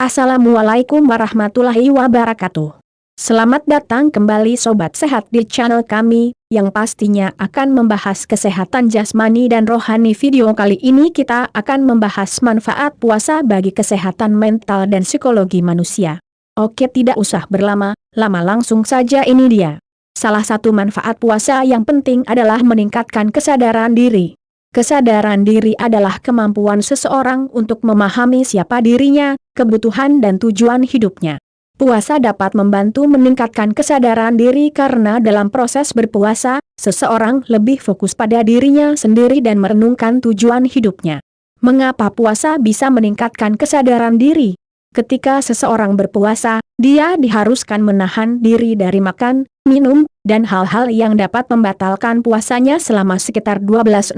Assalamualaikum warahmatullahi wabarakatuh. Selamat datang kembali Sobat Sehat di channel kami, yang pastinya akan membahas kesehatan jasmani dan rohani. Video kali ini kita akan membahas manfaat puasa bagi kesehatan mental dan psikologi manusia. Oke, tidak usah berlama-lama, langsung saja ini dia. Salah satu manfaat puasa yang penting adalah meningkatkan kesadaran diri. Kesadaran diri adalah kemampuan seseorang untuk memahami siapa dirinya, kebutuhan dan tujuan hidupnya. Puasa dapat membantu meningkatkan kesadaran diri karena dalam proses berpuasa, seseorang lebih fokus pada dirinya sendiri dan merenungkan tujuan hidupnya. Mengapa puasa bisa meningkatkan kesadaran diri? Ketika seseorang berpuasa, dia diharuskan menahan diri dari makan, minum, dan hal-hal yang dapat membatalkan puasanya selama sekitar 12-16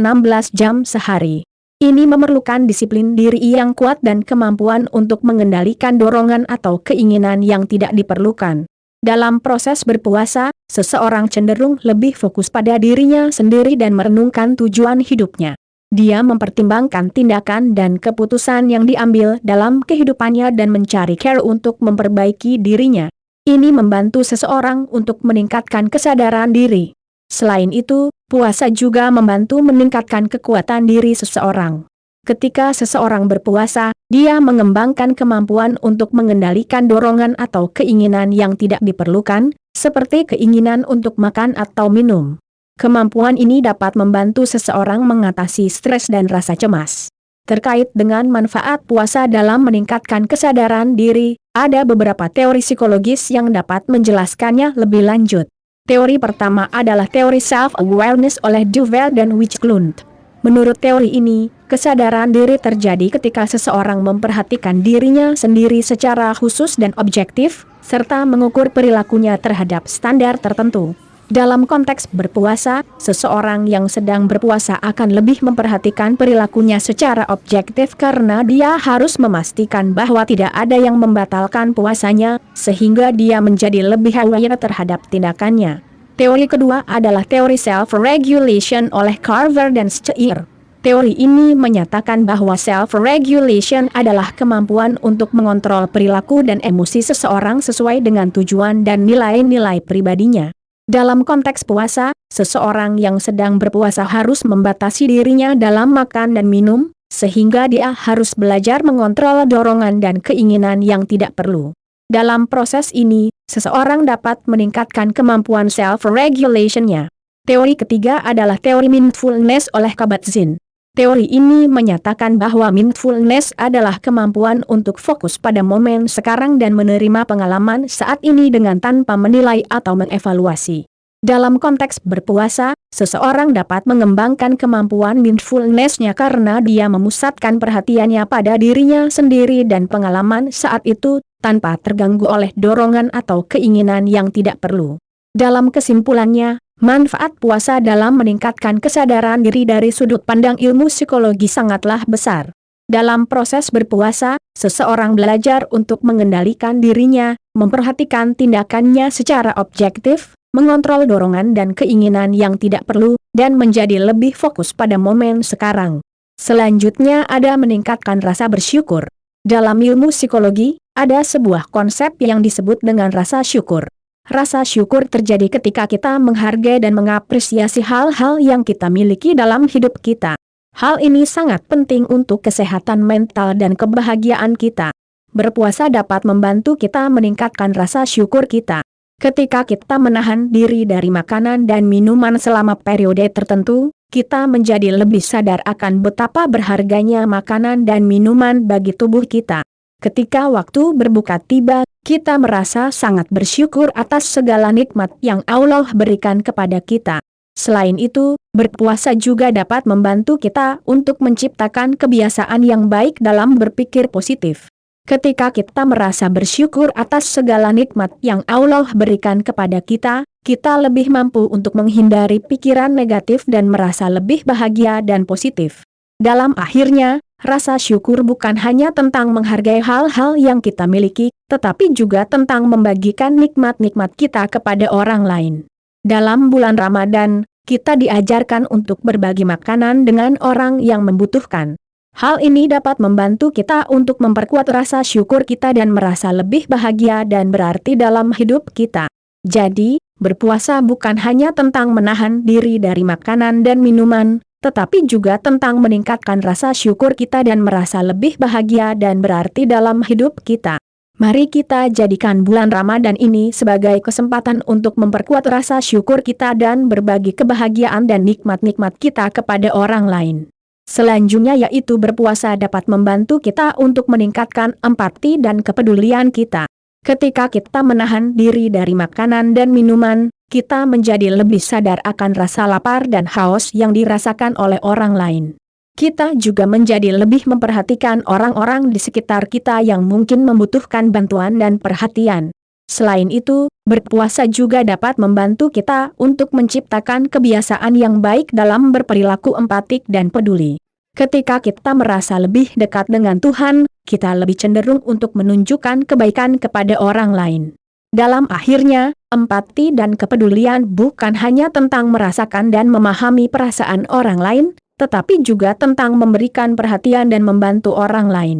jam sehari. Ini memerlukan disiplin diri yang kuat dan kemampuan untuk mengendalikan dorongan atau keinginan yang tidak diperlukan. Dalam proses berpuasa, seseorang cenderung lebih fokus pada dirinya sendiri dan merenungkan tujuan hidupnya. Dia mempertimbangkan tindakan dan keputusan yang diambil dalam kehidupannya dan mencari cara untuk memperbaiki dirinya. Ini membantu seseorang untuk meningkatkan kesadaran diri. Selain itu, puasa juga membantu meningkatkan kekuatan diri seseorang. Ketika seseorang berpuasa, dia mengembangkan kemampuan untuk mengendalikan dorongan atau keinginan yang tidak diperlukan, seperti keinginan untuk makan atau minum. Kemampuan ini dapat membantu seseorang mengatasi stres dan rasa cemas. Terkait dengan manfaat puasa dalam meningkatkan kesadaran diri, ada beberapa teori psikologis yang dapat menjelaskannya lebih lanjut. Teori pertama adalah teori self-awareness oleh Duvel dan Wiklund. Menurut teori ini, kesadaran diri terjadi ketika seseorang memperhatikan dirinya sendiri secara khusus dan objektif, serta mengukur perilakunya terhadap standar tertentu. Dalam konteks berpuasa, seseorang yang sedang berpuasa akan lebih memperhatikan perilakunya secara objektif karena dia harus memastikan bahwa tidak ada yang membatalkan puasanya, sehingga dia menjadi lebih aware terhadap tindakannya. Teori kedua adalah teori self-regulation oleh Carver dan Scheer. Teori ini menyatakan bahwa self-regulation adalah kemampuan untuk mengontrol perilaku dan emosi seseorang sesuai dengan tujuan dan nilai-nilai pribadinya. Dalam konteks puasa, seseorang yang sedang berpuasa harus membatasi dirinya dalam makan dan minum, sehingga dia harus belajar mengontrol dorongan dan keinginan yang tidak perlu. Dalam proses ini, seseorang dapat meningkatkan kemampuan self-regulation-nya. Teori ketiga adalah teori mindfulness oleh Kabat-Zinn. Teori ini menyatakan bahwa mindfulness adalah kemampuan untuk fokus pada momen sekarang dan menerima pengalaman saat ini dengan tanpa menilai atau mengevaluasi. Dalam konteks berpuasa, seseorang dapat mengembangkan kemampuan mindfulness-nya karena dia memusatkan perhatiannya pada dirinya sendiri dan pengalaman saat itu, tanpa terganggu oleh dorongan atau keinginan yang tidak perlu. Dalam kesimpulannya, manfaat puasa dalam meningkatkan kesadaran diri dari sudut pandang ilmu psikologi sangatlah besar. Dalam proses berpuasa, seseorang belajar untuk mengendalikan dirinya, memperhatikan tindakannya secara objektif, mengontrol dorongan dan keinginan yang tidak perlu, dan menjadi lebih fokus pada momen sekarang. Selanjutnya ada meningkatkan rasa bersyukur. Dalam ilmu psikologi, ada sebuah konsep yang disebut dengan rasa syukur. Rasa syukur terjadi ketika kita menghargai dan mengapresiasi hal-hal yang kita miliki dalam hidup kita. Hal ini sangat penting untuk kesehatan mental dan kebahagiaan kita. Berpuasa dapat membantu kita meningkatkan rasa syukur kita. Ketika kita menahan diri dari makanan dan minuman selama periode tertentu, kita menjadi lebih sadar akan betapa berharganya makanan dan minuman bagi tubuh kita. Ketika waktu berbuka tiba, kita merasa sangat bersyukur atas segala nikmat yang Allah berikan kepada kita. Selain itu, berpuasa juga dapat membantu kita untuk menciptakan kebiasaan yang baik dalam berpikir positif. Ketika kita merasa bersyukur atas segala nikmat yang Allah berikan kepada kita, kita lebih mampu untuk menghindari pikiran negatif dan merasa lebih bahagia dan positif. Dalam akhirnya, rasa syukur bukan hanya tentang menghargai hal-hal yang kita miliki, tetapi juga tentang membagikan nikmat-nikmat kita kepada orang lain. Dalam bulan Ramadan, kita diajarkan untuk berbagi makanan dengan orang yang membutuhkan. Hal ini dapat membantu kita untuk memperkuat rasa syukur kita dan merasa lebih bahagia dan berarti dalam hidup kita. Jadi, berpuasa bukan hanya tentang menahan diri dari makanan dan minuman, tetapi juga tentang meningkatkan rasa syukur kita dan merasa lebih bahagia dan berarti dalam hidup kita. Mari kita jadikan bulan Ramadan ini sebagai kesempatan untuk memperkuat rasa syukur kita dan berbagi kebahagiaan dan nikmat-nikmat kita kepada orang lain. Selanjutnya yaitu berpuasa dapat membantu kita untuk meningkatkan empati dan kepedulian kita. Ketika kita menahan diri dari makanan dan minuman, kita menjadi lebih sadar akan rasa lapar dan haus yang dirasakan oleh orang lain. Kita juga menjadi lebih memperhatikan orang-orang di sekitar kita yang mungkin membutuhkan bantuan dan perhatian. Selain itu, berpuasa juga dapat membantu kita untuk menciptakan kebiasaan yang baik dalam berperilaku empatik dan peduli. Ketika kita merasa lebih dekat dengan Tuhan, kita lebih cenderung untuk menunjukkan kebaikan kepada orang lain. Dalam akhirnya, empati dan kepedulian bukan hanya tentang merasakan dan memahami perasaan orang lain, tetapi juga tentang memberikan perhatian dan membantu orang lain.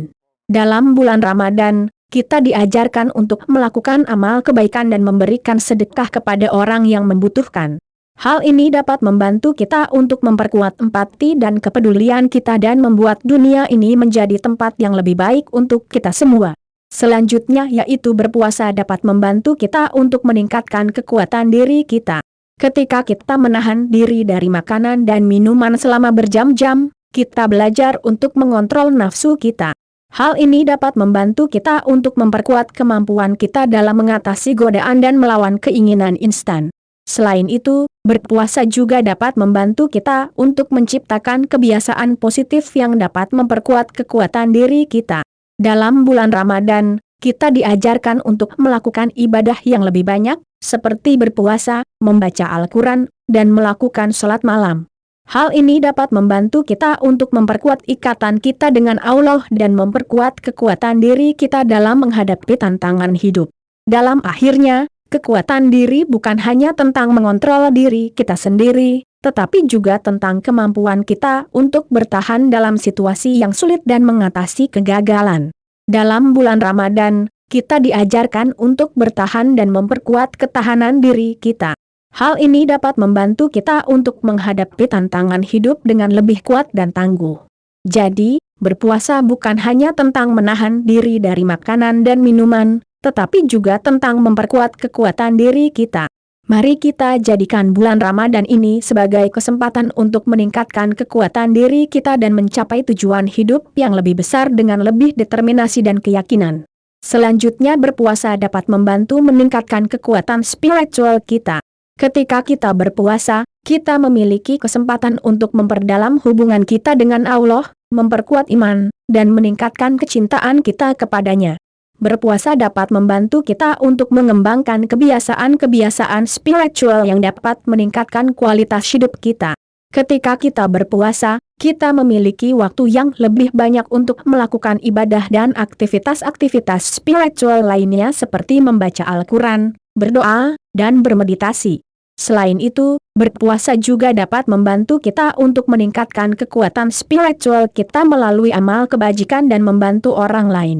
Dalam bulan Ramadan, kita diajarkan untuk melakukan amal kebaikan dan memberikan sedekah kepada orang yang membutuhkan. Hal ini dapat membantu kita untuk memperkuat empati dan kepedulian kita dan membuat dunia ini menjadi tempat yang lebih baik untuk kita semua. Selanjutnya yaitu berpuasa dapat membantu kita untuk meningkatkan kekuatan diri kita. Ketika kita menahan diri dari makanan dan minuman selama berjam-jam, kita belajar untuk mengontrol nafsu kita. Hal ini dapat membantu kita untuk memperkuat kemampuan kita dalam mengatasi godaan dan melawan keinginan instan. Selain itu, berpuasa juga dapat membantu kita untuk menciptakan kebiasaan positif yang dapat memperkuat kekuatan diri kita. Dalam bulan Ramadan, kita diajarkan untuk melakukan ibadah yang lebih banyak, seperti berpuasa, membaca Al-Quran, dan melakukan sholat malam. Hal ini dapat membantu kita untuk memperkuat ikatan kita dengan Allah dan memperkuat kekuatan diri kita dalam menghadapi tantangan hidup. Dalam akhirnya, kekuatan diri bukan hanya tentang mengontrol diri kita sendiri, tetapi juga tentang kemampuan kita untuk bertahan dalam situasi yang sulit dan mengatasi kegagalan. Dalam bulan Ramadan, kita diajarkan untuk bertahan dan memperkuat ketahanan diri kita. Hal ini dapat membantu kita untuk menghadapi tantangan hidup dengan lebih kuat dan tangguh. Jadi, berpuasa bukan hanya tentang menahan diri dari makanan dan minuman, tetapi juga tentang memperkuat kekuatan diri kita. Mari kita jadikan bulan Ramadan ini sebagai kesempatan untuk meningkatkan kekuatan diri kita dan mencapai tujuan hidup yang lebih besar dengan lebih determinasi dan keyakinan. Selanjutnya berpuasa dapat membantu meningkatkan kekuatan spiritual kita. Ketika kita berpuasa, kita memiliki kesempatan untuk memperdalam hubungan kita dengan Allah, memperkuat iman, dan meningkatkan kecintaan kita kepadanya. Berpuasa dapat membantu kita untuk mengembangkan kebiasaan-kebiasaan spiritual yang dapat meningkatkan kualitas hidup kita. Ketika kita berpuasa, kita memiliki waktu yang lebih banyak untuk melakukan ibadah dan aktivitas-aktivitas spiritual lainnya seperti membaca Al-Quran, berdoa, dan bermeditasi. Selain itu, berpuasa juga dapat membantu kita untuk meningkatkan kekuatan spiritual kita melalui amal kebajikan dan membantu orang lain.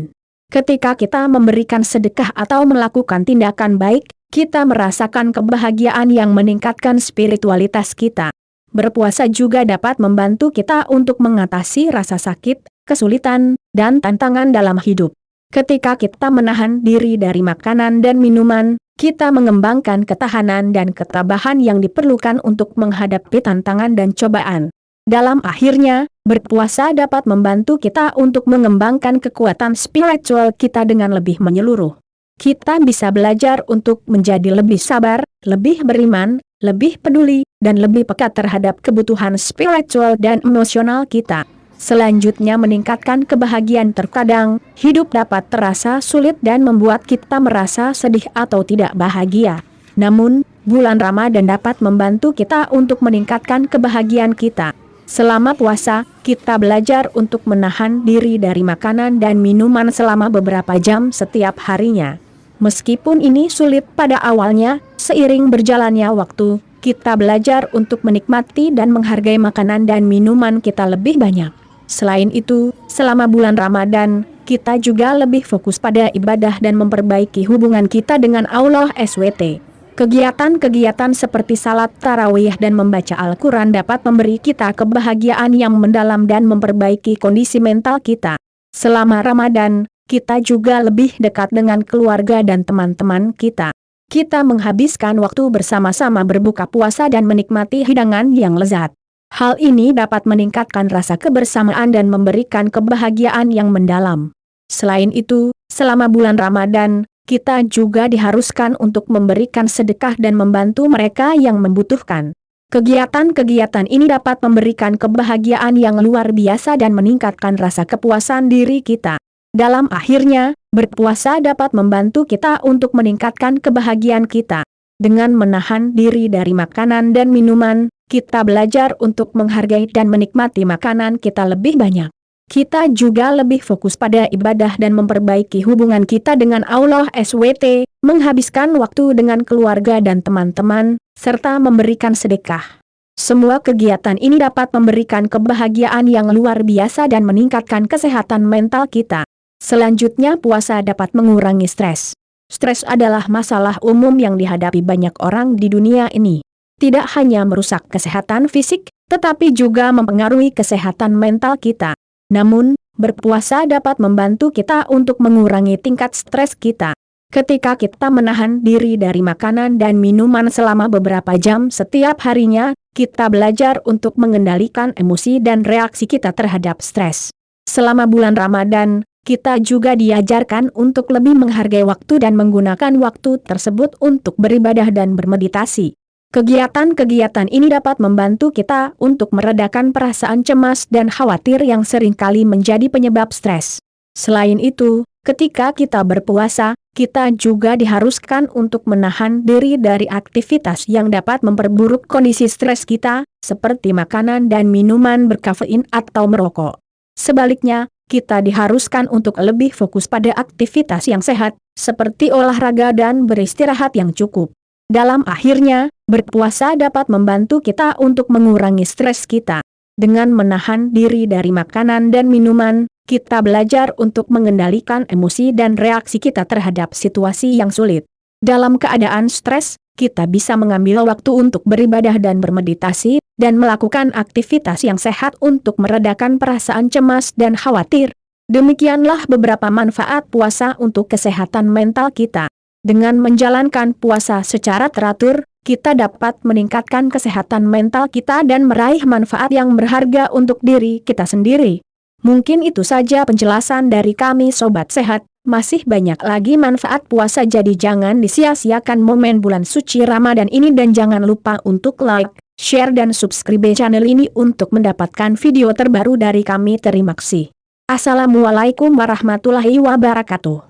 Ketika kita memberikan sedekah atau melakukan tindakan baik, kita merasakan kebahagiaan yang meningkatkan spiritualitas kita. Berpuasa juga dapat membantu kita untuk mengatasi rasa sakit, kesulitan, dan tantangan dalam hidup. Ketika kita menahan diri dari makanan dan minuman, kita mengembangkan ketahanan dan ketabahan yang diperlukan untuk menghadapi tantangan dan cobaan. Dalam akhirnya, berpuasa dapat membantu kita untuk mengembangkan kekuatan spiritual kita dengan lebih menyeluruh. Kita bisa belajar untuk menjadi lebih sabar, lebih beriman, lebih peduli, dan lebih peka terhadap kebutuhan spiritual dan emosional kita. Selanjutnya meningkatkan kebahagiaan. Terkadang, hidup dapat terasa sulit dan membuat kita merasa sedih atau tidak bahagia. Namun, bulan Ramadan dapat membantu kita untuk meningkatkan kebahagiaan kita. Selama puasa, kita belajar untuk menahan diri dari makanan dan minuman selama beberapa jam setiap harinya. Meskipun ini sulit pada awalnya, seiring berjalannya waktu, kita belajar untuk menikmati dan menghargai makanan dan minuman kita lebih banyak. Selain itu, selama bulan Ramadan, kita juga lebih fokus pada ibadah dan memperbaiki hubungan kita dengan Allah SWT. Kegiatan-kegiatan seperti salat tarawih dan membaca Al-Quran dapat memberi kita kebahagiaan yang mendalam dan memperbaiki kondisi mental kita. Selama Ramadan, kita juga lebih dekat dengan keluarga dan teman-teman kita. Kita menghabiskan waktu bersama-sama berbuka puasa dan menikmati hidangan yang lezat. Hal ini dapat meningkatkan rasa kebersamaan dan memberikan kebahagiaan yang mendalam. Selain itu, selama bulan Ramadan, kita juga diharuskan untuk memberikan sedekah dan membantu mereka yang membutuhkan. Kegiatan-kegiatan ini dapat memberikan kebahagiaan yang luar biasa dan meningkatkan rasa kepuasan diri kita. Dalam akhirnya, berpuasa dapat membantu kita untuk meningkatkan kebahagiaan kita. Dengan menahan diri dari makanan dan minuman, kita belajar untuk menghargai dan menikmati makanan kita lebih banyak. Kita juga lebih fokus pada ibadah dan memperbaiki hubungan kita dengan Allah SWT, menghabiskan waktu dengan keluarga dan teman-teman, serta memberikan sedekah. Semua kegiatan ini dapat memberikan kebahagiaan yang luar biasa dan meningkatkan kesehatan mental kita. Selanjutnya, puasa dapat mengurangi stres. Stres adalah masalah umum yang dihadapi banyak orang di dunia ini. Tidak hanya merusak kesehatan fisik, tetapi juga mempengaruhi kesehatan mental kita. Namun, berpuasa dapat membantu kita untuk mengurangi tingkat stres kita. Ketika kita menahan diri dari makanan dan minuman selama beberapa jam setiap harinya, kita belajar untuk mengendalikan emosi dan reaksi kita terhadap stres. Selama bulan Ramadan, kita juga diajarkan untuk lebih menghargai waktu dan menggunakan waktu tersebut untuk beribadah dan bermeditasi. Kegiatan-kegiatan ini dapat membantu kita untuk meredakan perasaan cemas dan khawatir yang seringkali menjadi penyebab stres. Selain itu, ketika kita berpuasa, kita juga diharuskan untuk menahan diri dari aktivitas yang dapat memperburuk kondisi stres kita, seperti makanan dan minuman berkafein atau merokok. Sebaliknya, kita diharuskan untuk lebih fokus pada aktivitas yang sehat, seperti olahraga dan beristirahat yang cukup. Dalam akhirnya, berpuasa dapat membantu kita untuk mengurangi stres kita. Dengan menahan diri dari makanan dan minuman, kita belajar untuk mengendalikan emosi dan reaksi kita terhadap situasi yang sulit. Dalam keadaan stres, kita bisa mengambil waktu untuk beribadah dan bermeditasi, dan melakukan aktivitas yang sehat untuk meredakan perasaan cemas dan khawatir. Demikianlah beberapa manfaat puasa untuk kesehatan mental kita. Dengan menjalankan puasa secara teratur, kita dapat meningkatkan kesehatan mental kita dan meraih manfaat yang berharga untuk diri kita sendiri. Mungkin itu saja penjelasan dari kami Sobat Sehat. Masih banyak lagi manfaat puasa, jadi jangan disia-siakan momen bulan suci Ramadan ini, dan jangan lupa untuk like, share dan subscribe channel ini untuk mendapatkan video terbaru dari kami. Terima kasih. Assalamualaikum warahmatullahi wabarakatuh.